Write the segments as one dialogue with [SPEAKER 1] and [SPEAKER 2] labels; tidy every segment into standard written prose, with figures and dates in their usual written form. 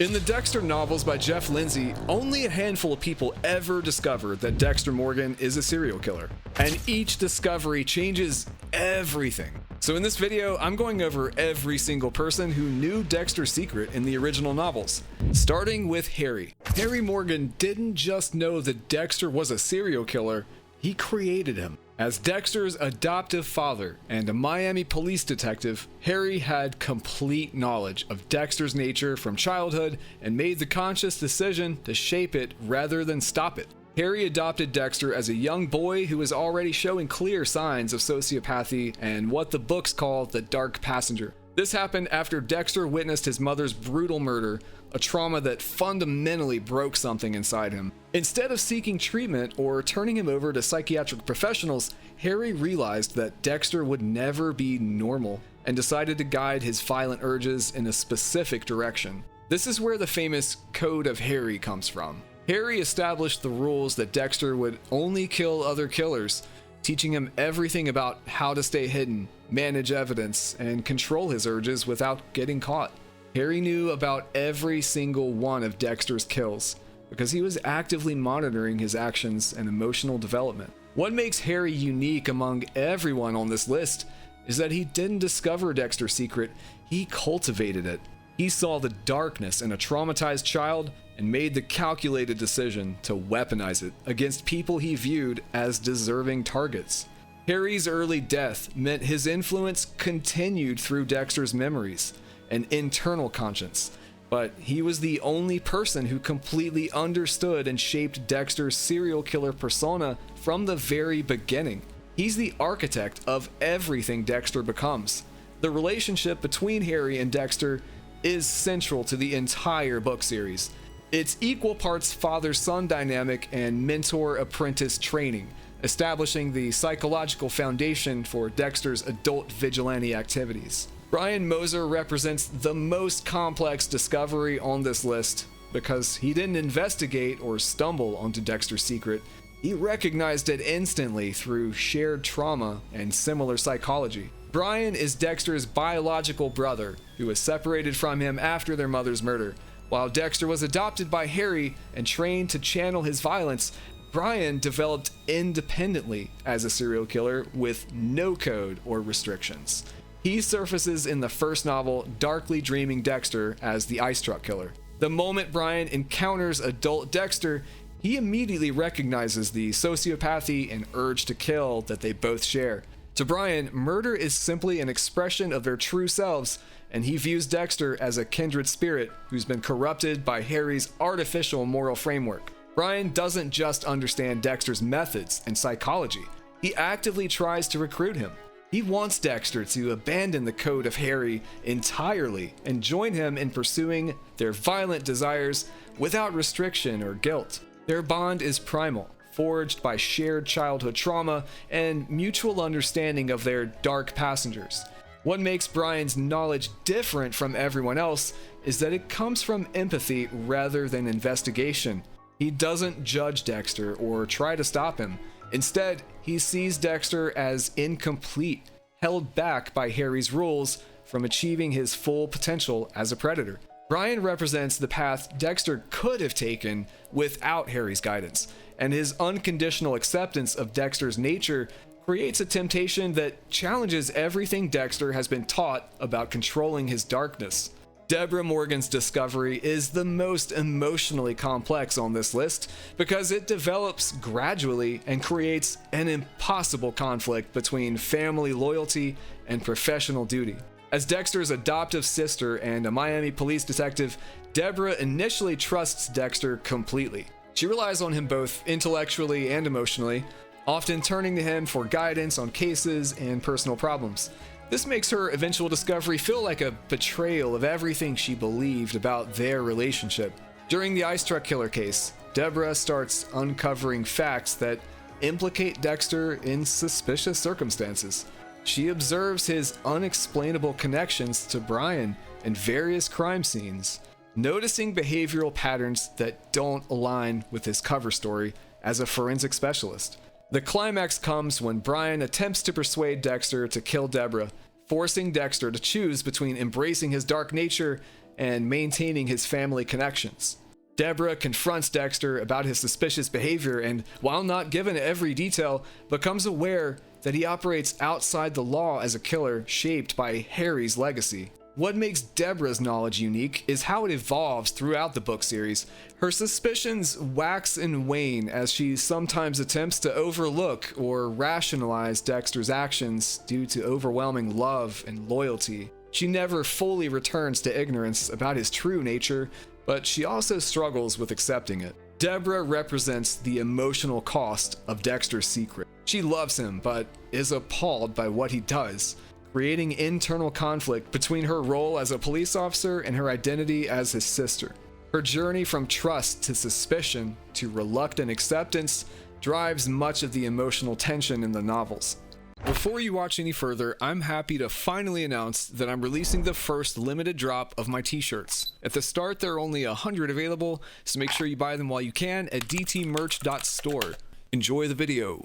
[SPEAKER 1] In the Dexter novels by Jeff Lindsay, only a handful of people ever discover that Dexter Morgan is a serial killer, and each discovery changes everything. So in this video, I'm going over every single person who knew Dexter's secret in the original novels, starting with Harry. Harry Morgan didn't just know that Dexter was a serial killer, he created him. As Dexter's adoptive father and a Miami police detective, Harry had complete knowledge of Dexter's nature from childhood and made the conscious decision to shape it rather than stop it. Harry adopted Dexter as a young boy who was already showing clear signs of sociopathy and what the books call the dark passenger. This happened after Dexter witnessed his mother's brutal murder, a trauma that fundamentally broke something inside him. Instead of seeking treatment or turning him over to psychiatric professionals, Harry realized that Dexter would never be normal and decided to guide his violent urges in a specific direction. This is where the famous Code of Harry comes from. Harry established the rules that Dexter would only kill other killers, teaching him everything about how to stay hidden, manage evidence, and control his urges without getting caught. Harry knew about every single one of Dexter's kills because he was actively monitoring his actions and emotional development. What makes Harry unique among everyone on this list is that he didn't discover Dexter's secret, he cultivated it. He saw the darkness in a traumatized child and made the calculated decision to weaponize it against people he viewed as deserving targets. Harry's early death meant his influence continued through Dexter's memories and internal conscience, but he was the only person who completely understood and shaped Dexter's serial killer persona from the very beginning. He's the architect of everything Dexter becomes. The relationship between Harry and Dexter is central to the entire book series. It's equal parts father-son dynamic and mentor-apprentice training, establishing the psychological foundation for Dexter's adult vigilante activities. Brian Moser represents the most complex discovery on this list because he didn't investigate or stumble onto Dexter's secret. He recognized it instantly through shared trauma and similar psychology. Brian is Dexter's biological brother who was separated from him after their mother's murder. While Dexter was adopted by Harry and trained to channel his violence, Brian developed independently as a serial killer with no code or restrictions. He surfaces in the first novel, darkly dreaming Dexter as the ice truck killer. The moment Brian encounters adult Dexter, he immediately recognizes the sociopathy and urge to kill that they both share. To Brian, murder is simply an expression of their true selves, and he views Dexter as a kindred spirit who's been corrupted by Harry's artificial moral framework. Brian doesn't just understand Dexter's methods and psychology, he actively tries to recruit him. He wants Dexter to abandon the Code of Harry entirely and join him in pursuing their violent desires without restriction or guilt. Their bond is primal, forged by shared childhood trauma and mutual understanding of their dark passengers. What makes Brian's knowledge different from everyone else is that it comes from empathy rather than investigation. He doesn't judge Dexter or try to stop him. Instead, he sees Dexter as incomplete, held back by Harry's rules from achieving his full potential as a predator. Brian represents the path Dexter could have taken without Harry's guidance, and his unconditional acceptance of Dexter's nature creates a temptation that challenges everything Dexter has been taught about controlling his darkness. Deborah Morgan's discovery is the most emotionally complex on this list because it develops gradually and creates an impossible conflict between family loyalty and professional duty. As Dexter's adoptive sister and a Miami police detective, Deborah initially trusts Dexter completely. She relies on him both intellectually and emotionally, often turning to him for guidance on cases and personal problems. This makes her eventual discovery feel like a betrayal of everything she believed about their relationship. During the ice truck killer case, Deborah starts uncovering facts that implicate Dexter in suspicious circumstances. She observes his unexplainable connections to Brian in various crime scenes, noticing behavioral patterns that don't align with his cover story as a forensic specialist. The climax comes when Brian attempts to persuade Dexter to kill Deborah, forcing Dexter to choose between embracing his dark nature and maintaining his family connections. Deborah confronts Dexter about his suspicious behavior and, while not given every detail, becomes aware that he operates outside the law as a killer shaped by Harry's legacy. What makes Deborah's knowledge unique is how it evolves throughout the book series. Her suspicions wax and wane as she sometimes attempts to overlook or rationalize Dexter's actions due to overwhelming love and loyalty. She never fully returns to ignorance about his true nature, but she also struggles with accepting it. Deborah represents the emotional cost of Dexter's secret. She loves him, but is appalled by what he does, creating internal conflict between her role as a police officer and her identity as his sister. Her journey from trust to suspicion to reluctant acceptance drives much of the emotional tension in the novels. Before you watch any further, I'm happy to finally announce that I'm releasing the first limited drop of my t-shirts. At the start, there are only 100 available, so make sure you buy them while you can at dtmerch.store. Enjoy the video.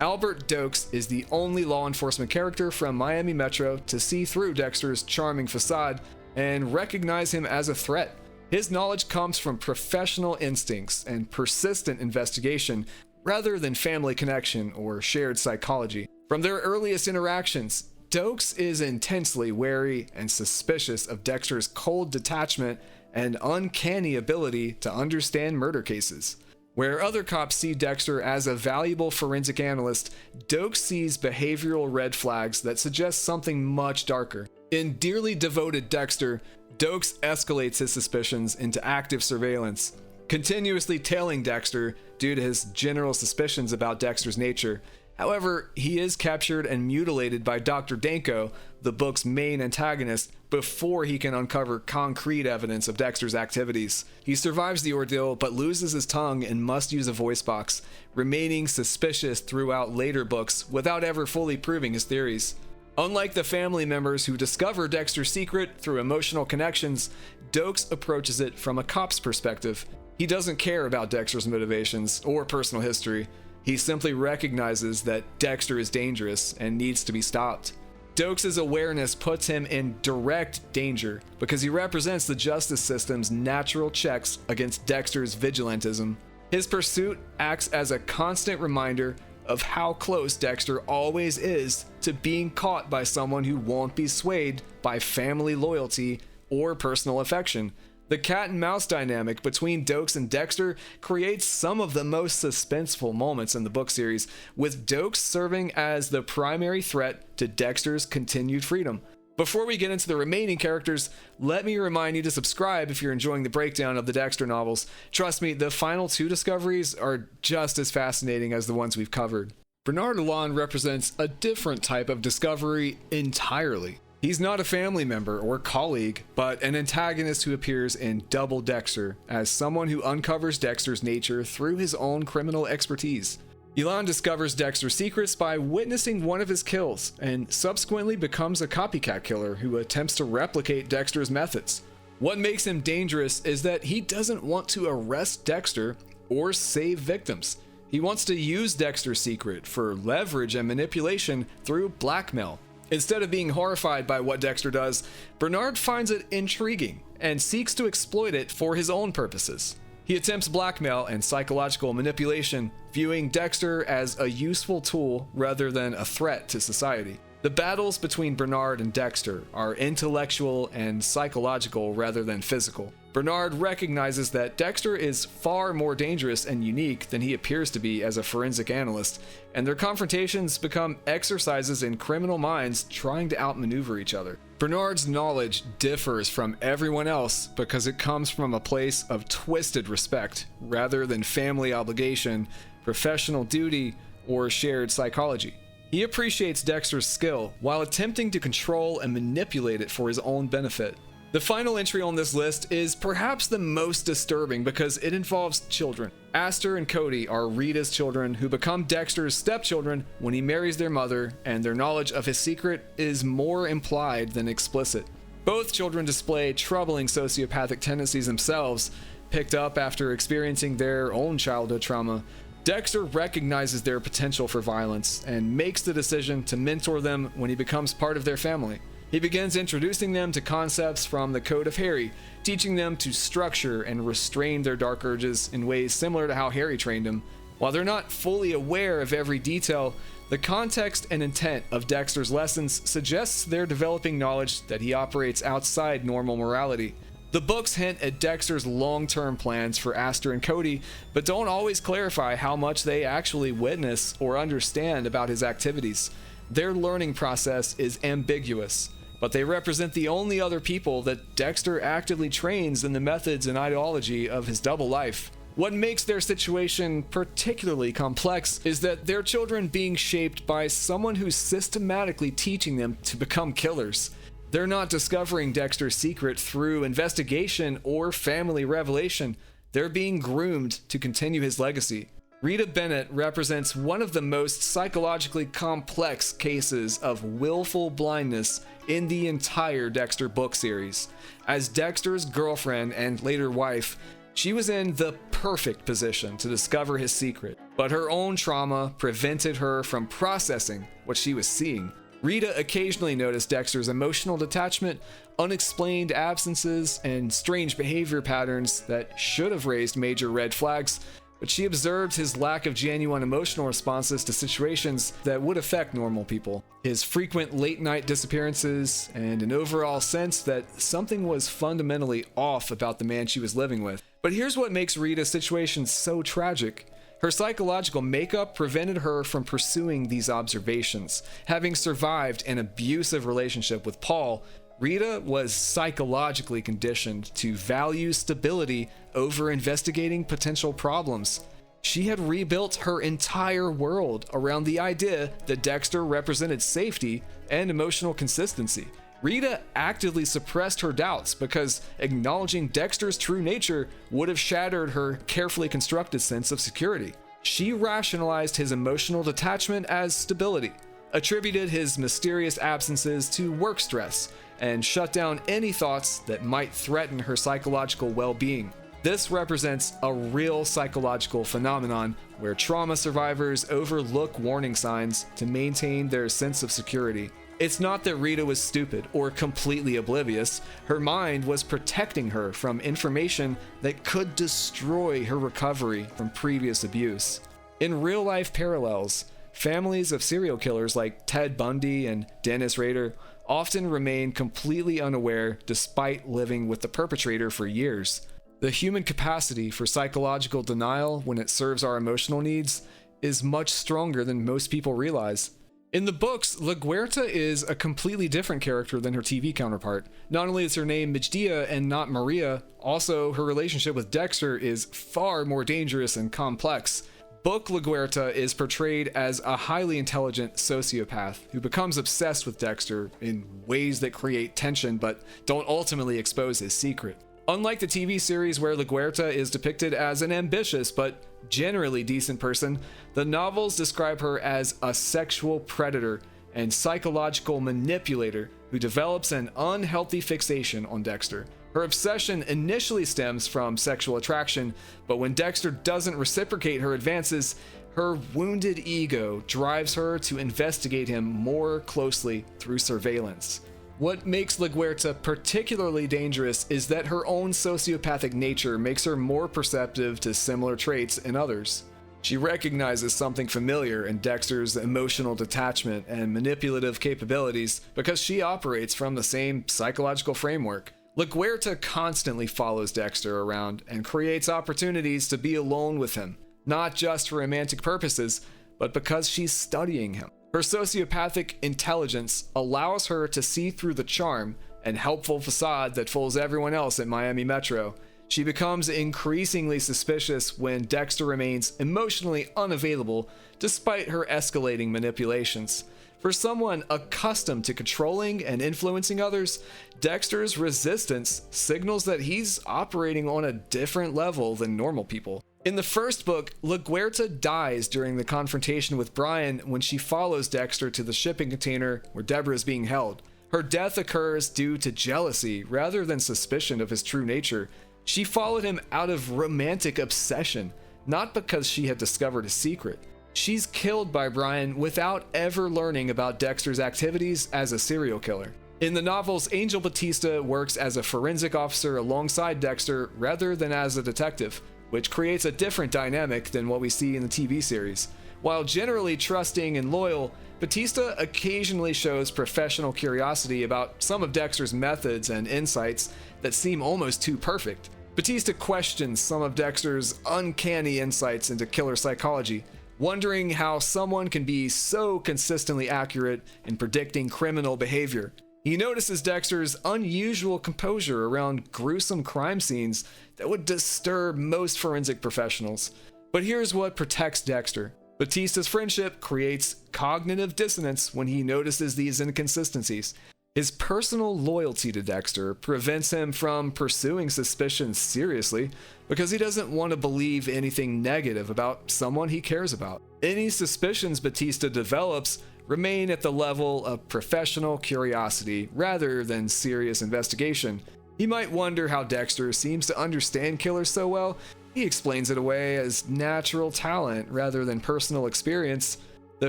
[SPEAKER 1] Albert Dokes is the only law enforcement character from Miami Metro to see through Dexter's charming facade and recognize him as a threat. His knowledge comes from professional instincts and persistent investigation rather than family connection or shared psychology. From their earliest interactions, Dokes is intensely wary and suspicious of Dexter's cold detachment and uncanny ability to understand murder cases. Where other cops see Dexter as a valuable forensic analyst, Dokes sees behavioral red flags that suggest something much darker. In Dearly Devoted Dexter, Dokes escalates his suspicions into active surveillance, continuously tailing Dexter due to his general suspicions about Dexter's nature. However, he is captured and mutilated by Dr. Danko, the book's main antagonist, before he can uncover concrete evidence of Dexter's activities. He survives the ordeal but loses his tongue and must use a voice box, remaining suspicious throughout later books without ever fully proving his theories. Unlike the family members who discover Dexter's secret through emotional connections, Dokes approaches it from a cop's perspective. He doesn't care about Dexter's motivations or personal history. He simply recognizes that Dexter is dangerous and needs to be stopped. Dokes' awareness puts him in direct danger because he represents the justice system's natural checks against Dexter's vigilantism. His pursuit acts as a constant reminder of how close Dexter always is to being caught by someone who won't be swayed by family loyalty or personal affection. The cat and mouse dynamic between Dokes and Dexter creates some of the most suspenseful moments in the book series, with Dokes serving as the primary threat to Dexter's continued freedom. Before we get into the remaining characters, let me remind you to subscribe if you're enjoying the breakdown of the Dexter novels. Trust me, the final two discoveries are just as fascinating as the ones we've covered. Bernard Alon represents a different type of discovery entirely. He's not a family member or colleague, but an antagonist who appears in Double Dexter as someone who uncovers Dexter's nature through his own criminal expertise. Elon discovers Dexter's secrets by witnessing one of his kills and subsequently becomes a copycat killer who attempts to replicate Dexter's methods. What makes him dangerous is that he doesn't want to arrest Dexter or save victims. He wants to use Dexter's secret for leverage and manipulation through blackmail. Instead of being horrified by what Dexter does, Bernard finds it intriguing and seeks to exploit it for his own purposes. He attempts blackmail and psychological manipulation, viewing Dexter as a useful tool rather than a threat to society. The battles between Bernard and Dexter are intellectual and psychological rather than physical. Bernard recognizes that Dexter is far more dangerous and unique than he appears to be as a forensic analyst, and their confrontations become exercises in criminal minds trying to outmaneuver each other. Bernard's knowledge differs from everyone else because it comes from a place of twisted respect rather than family obligation, professional duty, or shared psychology. He appreciates Dexter's skill while attempting to control and manipulate it for his own benefit. The final entry on this list is perhaps the most disturbing because it involves children. Aster and Cody are Rita's children who become Dexter's stepchildren when he marries their mother, and their knowledge of his secret is more implied than explicit. Both children display troubling sociopathic tendencies themselves, picked up after experiencing their own childhood trauma. Dexter recognizes their potential for violence and makes the decision to mentor them when he becomes part of their family. He begins introducing them to concepts from the Code of Harry, teaching them to structure and restrain their dark urges in ways similar to how Harry trained him. While they're not fully aware of every detail, the context and intent of Dexter's lessons suggests they're developing knowledge that he operates outside normal morality. The books hint at Dexter's long-term plans for Aster and Cody, but don't always clarify how much they actually witness or understand about his activities. Their learning process is ambiguous, but they represent the only other people that Dexter actively trains in the methods and ideology of his double life. What makes their situation particularly complex is that they're children being shaped by someone who's systematically teaching them to become killers. They're not discovering Dexter's secret through investigation or family revelation. They're being groomed to continue his legacy. Rita Bennett represents one of the most psychologically complex cases of willful blindness in the entire Dexter book series. As Dexter's girlfriend and later wife, she was in the perfect position to discover his secret, but her own trauma prevented her from processing what she was seeing. Rita occasionally noticed Dexter's emotional detachment, unexplained absences, and strange behavior patterns that should have raised major red flags, but she observed his lack of genuine emotional responses to situations that would affect normal people. His frequent late-night disappearances, and an overall sense that something was fundamentally off about the man she was living with. But here's what makes Rita's situation so tragic. Her psychological makeup prevented her from pursuing these observations. Having survived an abusive relationship with Paul, Rita was psychologically conditioned to value stability over investigating potential problems. She had rebuilt her entire world around the idea that Dexter represented safety and emotional consistency. Rita actively suppressed her doubts because acknowledging Dexter's true nature would have shattered her carefully constructed sense of security. She rationalized his emotional detachment as stability, attributed his mysterious absences to work stress, and shut down any thoughts that might threaten her psychological well-being. This represents a real psychological phenomenon where trauma survivors overlook warning signs to maintain their sense of security. It's not that Rita was stupid or completely oblivious. Her mind was protecting her from information that could destroy her recovery from previous abuse. In real-life parallels, families of serial killers like Ted Bundy and Dennis Rader often remain completely unaware despite living with the perpetrator for years. The human capacity for psychological denial when it serves our emotional needs is much stronger than most people realize. In the books, LaGuerta is a completely different character than her TV counterpart. Not only is her name Mijdia and not Maria, also her relationship with Dexter is far more dangerous and complex. Book LaGuerta is portrayed as a highly intelligent sociopath who becomes obsessed with Dexter in ways that create tension but don't ultimately expose his secret. Unlike the TV series where LaGuerta is depicted as an ambitious but generally decent person, the novels describe her as a sexual predator and psychological manipulator who develops an unhealthy fixation on Dexter. Her obsession initially stems from sexual attraction, but when Dexter doesn't reciprocate her advances, her wounded ego drives her to investigate him more closely through surveillance. What makes LaGuerta particularly dangerous is that her own sociopathic nature makes her more perceptive to similar traits in others. She recognizes something familiar in Dexter's emotional detachment and manipulative capabilities because she operates from the same psychological framework. LaGuerta constantly follows Dexter around and creates opportunities to be alone with him, not just for romantic purposes, but because she's studying him. Her sociopathic intelligence allows her to see through the charm and helpful facade that fools everyone else at Miami Metro. She becomes increasingly suspicious when Dexter remains emotionally unavailable despite her escalating manipulations. For someone accustomed to controlling and influencing others, Dexter's resistance signals that he's operating on a different level than normal people. In the first book, LaGuerta dies during the confrontation with Brian when she follows Dexter to the shipping container where Deborah is being held. Her death occurs due to jealousy rather than suspicion of his true nature. She followed him out of romantic obsession, not because she had discovered a secret. She's killed by Brian without ever learning about Dexter's activities as a serial killer. In the novels, Angel Batista works as a forensic officer alongside Dexter rather than as a detective, which creates a different dynamic than what we see in the TV series. While generally trusting and loyal, Batista occasionally shows professional curiosity about some of Dexter's methods and insights that seem almost too perfect. Batista questions some of Dexter's uncanny insights into killer psychology, wondering how someone can be so consistently accurate in predicting criminal behavior. He notices Dexter's unusual composure around gruesome crime scenes that would disturb most forensic professionals. But here's what protects Dexter. Batista's friendship creates cognitive dissonance when he notices these inconsistencies. His personal loyalty to Dexter prevents him from pursuing suspicions seriously because he doesn't want to believe anything negative about someone he cares about. Any suspicions Batista develops remain at the level of professional curiosity rather than serious investigation. He might wonder how Dexter seems to understand killers so well. He explains it away as natural talent rather than personal experience. The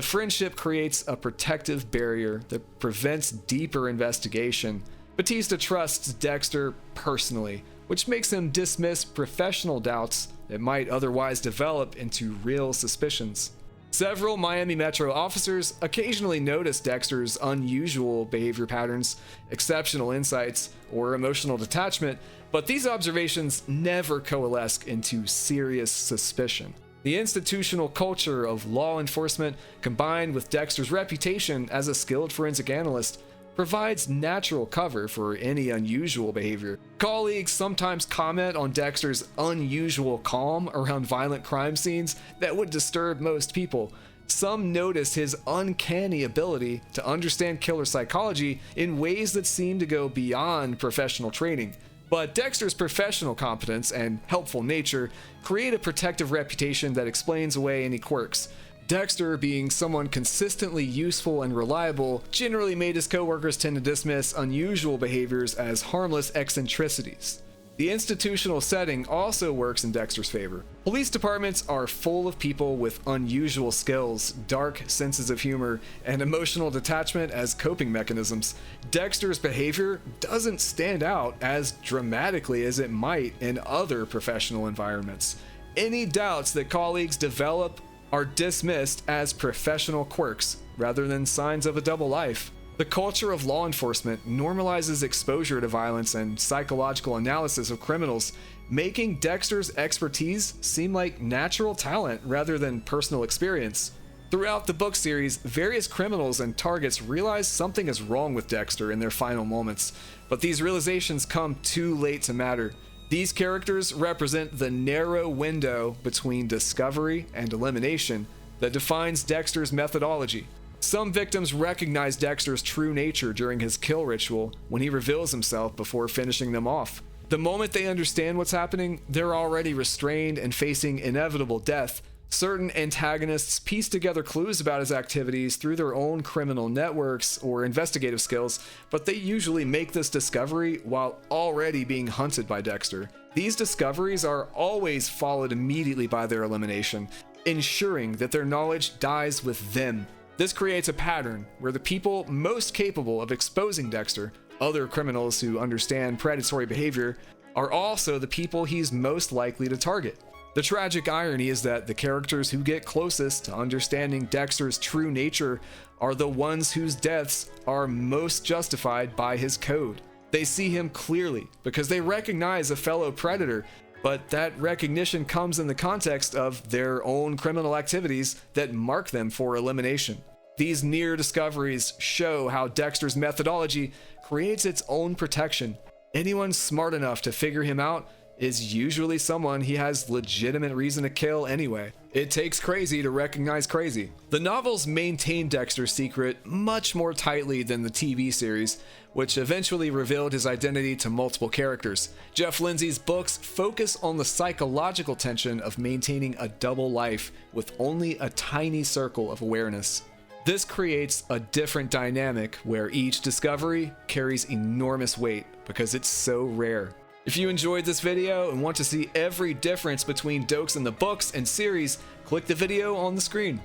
[SPEAKER 1] friendship creates a protective barrier that prevents deeper investigation. Batista trusts Dexter personally, which makes him dismiss professional doubts that might otherwise develop into real suspicions. Several Miami Metro officers occasionally notice Dexter's unusual behavior patterns, exceptional insights, or emotional detachment, but these observations never coalesce into serious suspicion. The institutional culture of law enforcement, combined with Dexter's reputation as a skilled forensic analyst, provides natural cover for any unusual behavior. Colleagues sometimes comment on Dexter's unusual calm around violent crime scenes that would disturb most people. Some notice his uncanny ability to understand killer psychology in ways that seem to go beyond professional training. But Dexter's professional competence and helpful nature create a protective reputation that explains away any quirks. Dexter, being someone consistently useful and reliable, generally made his coworkers tend to dismiss unusual behaviors as harmless eccentricities. The institutional setting also works in Dexter's favor. Police departments are full of people with unusual skills, dark senses of humor, and emotional detachment as coping mechanisms. Dexter's behavior doesn't stand out as dramatically as it might in other professional environments. Any doubts that colleagues develop are dismissed as professional quirks rather than signs of a double life. The culture of law enforcement normalizes exposure to violence and psychological analysis of criminals, making Dexter's expertise seem like natural talent rather than personal experience. Throughout the book series, various criminals and targets realize something is wrong with Dexter in their final moments, but these realizations come too late to matter. These characters represent the narrow window between discovery and elimination that defines Dexter's methodology. Some victims recognize Dexter's true nature during his kill ritual when he reveals himself before finishing them off. The moment they understand what's happening, they're already restrained and facing inevitable death. Certain antagonists piece together clues about his activities through their own criminal networks or investigative skills, but they usually make this discovery while already being hunted by Dexter. These discoveries are always followed immediately by their elimination, ensuring that their knowledge dies with them. This creates a pattern where the people most capable of exposing Dexter, other criminals who understand predatory behavior, are also the people he's most likely to target. The tragic irony is that the characters who get closest to understanding Dexter's true nature are the ones whose deaths are most justified by his code. They see him clearly because they recognize a fellow predator, but that recognition comes in the context of their own criminal activities that mark them for elimination. These near discoveries show how Dexter's methodology creates its own protection. Anyone smart enough to figure him out is usually someone he has legitimate reason to kill anyway. It takes crazy to recognize crazy. The novels maintain Dexter's secret much more tightly than the TV series, which eventually revealed his identity to multiple characters. Jeff Lindsay's books focus on the psychological tension of maintaining a double life with only a tiny circle of awareness. This creates a different dynamic where each discovery carries enormous weight because it's so rare. If you enjoyed this video and want to see every difference between Dokes in the books and series, click the video on the screen.